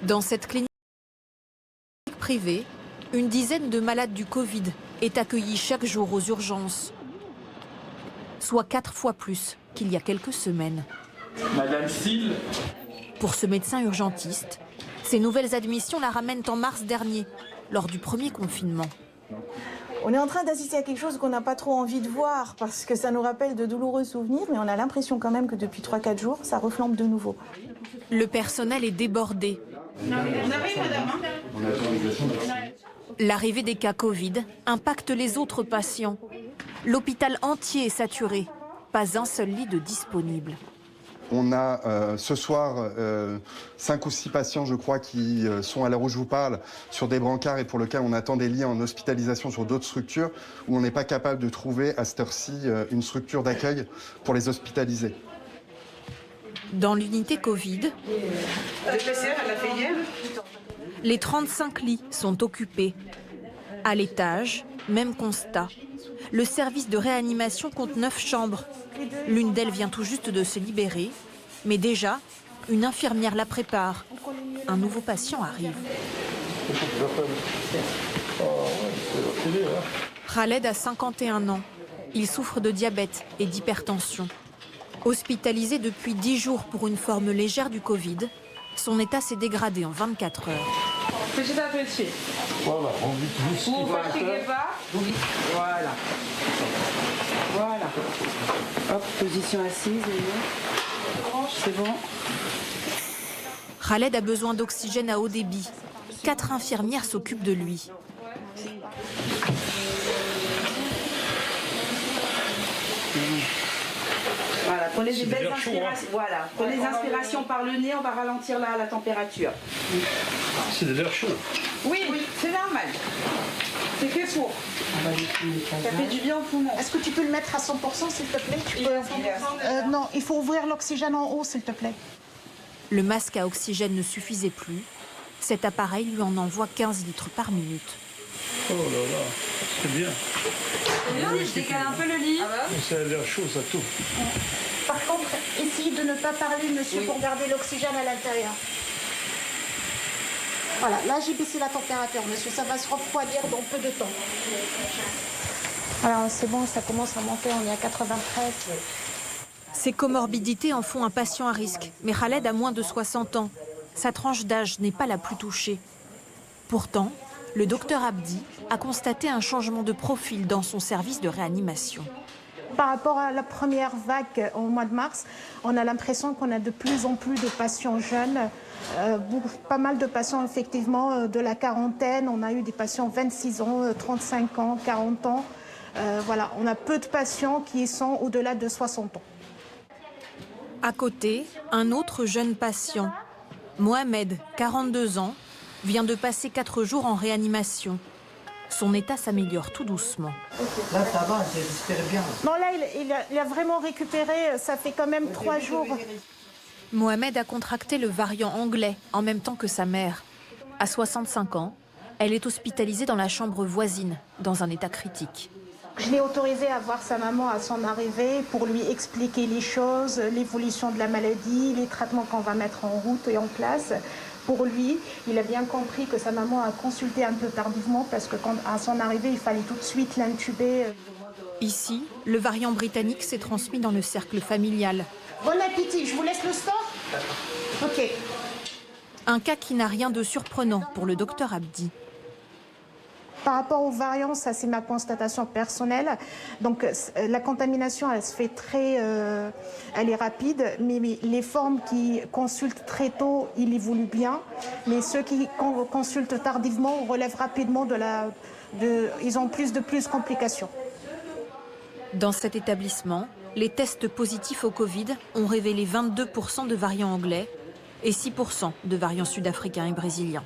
Dans cette clinique privée, une dizaine de malades du Covid est accueillie chaque jour aux urgences, soit 4 fois plus qu'il y a quelques semaines. Madame Sil. Pour ce médecin urgentiste, ces nouvelles admissions la ramènent en mars dernier, lors du premier confinement. On est en train d'assister à quelque chose qu'on n'a pas trop envie de voir parce que ça nous rappelle de douloureux souvenirs, mais on a l'impression quand même que depuis 3-4 jours, ça reflambe de nouveau. Le personnel est débordé. On arrive, madame. L'arrivée des cas Covid impacte les autres patients. L'hôpital entier est saturé. Pas un seul lit de disponible. On a ce soir 5 ou 6 patients, je crois, qui sont à l'heure où je vous parle, sur des brancards et pour lesquels on attend des lits en hospitalisation sur d'autres structures, où on n'est pas capable de trouver à cette heure-ci une structure d'accueil pour les hospitaliser. Dans l'unité Covid, les 35 lits sont occupés. À l'étage, même constat. Le service de réanimation compte 9 chambres. L'une d'elles vient tout juste de se libérer, mais déjà, une infirmière la prépare. Un nouveau patient arrive. Khaled a 51 ans. Il souffre de diabète et d'hypertension. Hospitalisé depuis 10 jours pour une forme légère du Covid, son état s'est dégradé en 24 heures. Petit à petit. Voilà, on vit plus. Vous ne fatiguez pas. Voilà. Voilà. Hop, position assise. C'est bon. Khaled a besoin d'oxygène à haut débit. 4 infirmières s'occupent de lui. Voilà, prenez des belles inspirations. Voilà, prenez des inspirations par le nez, on va ralentir la température. C'est de l'air chaud. Oui, c'est normal. C'est fait pour. Ça fait du bien au poumon. Est-ce que tu peux le mettre à 100% s'il te plaît? Non, il faut ouvrir l'oxygène en haut s'il te plaît. Le masque à oxygène ne suffisait plus. Cet appareil lui en envoie 15 litres par minute. Oh là là, c'est bien. Je décale un peu le lit. Ça a l'air chaud, ça tout. Par contre, essayez de ne pas parler, monsieur, pour garder l'oxygène à l'intérieur. Voilà, là j'ai baissé la température, monsieur, ça va se refroidir dans peu de temps. Alors c'est bon, ça commence à monter, on est à 93. Ces comorbidités en font un patient à risque, mais Khaled a moins de 60 ans. Sa tranche d'âge n'est pas la plus touchée. Pourtant, le docteur Abdi a constaté un changement de profil dans son service de réanimation. Par rapport à la première vague au mois de mars, on a l'impression qu'on a de plus en plus de patients jeunes, pas mal de patients effectivement de la quarantaine. On a eu des patients 26 ans, 35 ans, 40 ans. Voilà, on a peu de patients qui sont au-delà de 60 ans. À côté, un autre jeune patient, Mohamed, 42 ans, vient de passer 4 jours en réanimation. Son état s'améliore tout doucement. Là, ça va, j'espère bien. Non, là, il a vraiment récupéré, ça fait quand même 3 jours. Mohamed a contracté le variant anglais en même temps que sa mère. À 65 ans, elle est hospitalisée dans la chambre voisine, dans un état critique. Je l'ai autorisé à voir sa maman à son arrivée pour lui expliquer les choses, l'évolution de la maladie, les traitements qu'on va mettre en route et en place. Pour lui, il a bien compris que sa maman a consulté un peu tardivement parce que quand à son arrivée, il fallait tout de suite l'intuber. Ici, le variant britannique s'est transmis dans le cercle familial. Bon appétit, je vous laisse le store? Ok. Un cas qui n'a rien de surprenant pour le docteur Abdi. Par rapport aux variants, ça c'est ma constatation personnelle. Donc la contamination, elle se fait elle est rapide, mais les formes qui consultent très tôt, ils évoluent bien. Mais ceux qui consultent tardivement relèvent rapidement ils ont plus de complications. Dans cet établissement, les tests positifs au Covid ont révélé 22% de variants anglais et 6% de variants sud-africains et brésiliens.